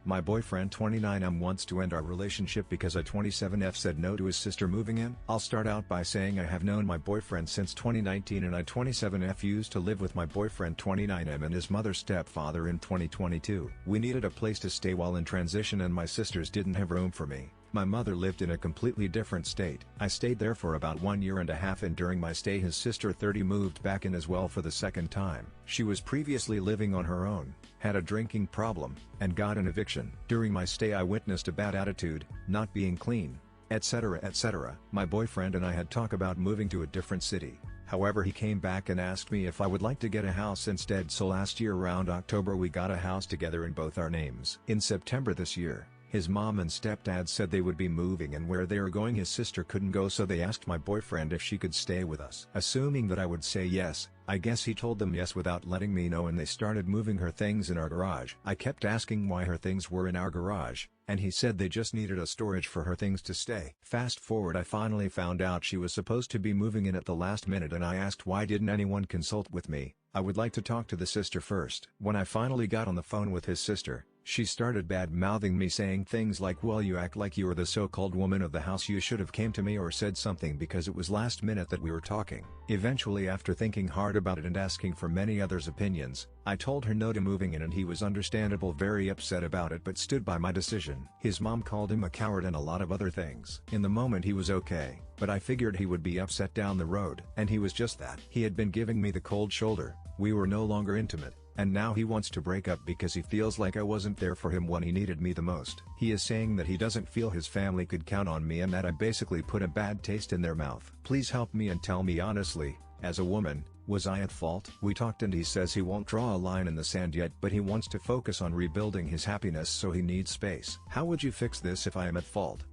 My boyfriend 29M wants to end our relationship because I 27F said no to his sister moving in. I'll start out by saying I have known my boyfriend since 2019 and I 27F used to live with my boyfriend 29M and his mother's stepfather in 2022. We needed a place to stay while in transition and my sisters didn't have room for me. My mother lived in a completely different state. I stayed there for about 1.5 years and during my stay his sister 30 moved back in as well for the second time. She was previously living on her own, had a drinking problem, and got an eviction. During my stay I witnessed a bad attitude, not being clean, etc. etc. My boyfriend and I had talk about moving to a different city. However, he came back and asked me if I would like to get a house instead, so last year around October we got a house together in both our names. In September this year, his mom and stepdad said they would be moving and where they are going his sister couldn't go, so they asked my boyfriend if she could stay with us. Assuming that I would say yes, I guess he told them yes without letting me know and they started moving her things in our garage. I kept asking why her things were in our garage, and he said they just needed a storage for her things to stay. Fast forward, I finally found out she was supposed to be moving in at the last minute and I asked why didn't anyone consult with me. I would like to talk to the sister first. When I finally got on the phone with his sister, she started bad-mouthing me, saying things like, well, you act like you are the so-called woman of the house, you should have came to me or said something because it was last minute that we were talking. Eventually, after thinking hard about it and asking for many others' opinions, I told her no to moving in and he was understandable very upset about it but stood by my decision. His mom called him a coward and a lot of other things. In the moment he was okay, but I figured he would be upset down the road. And he was just that. He had been giving me the cold shoulder, we were no longer intimate, and now he wants to break up because he feels like I wasn't there for him when he needed me the most. He is saying that he doesn't feel his family could count on me and that I basically put a bad taste in their mouth. Please help me and tell me honestly, as a woman, was I at fault? We talked and he says he won't draw a line in the sand yet, but he wants to focus on rebuilding his happiness, so he needs space. How would you fix this if I am at fault?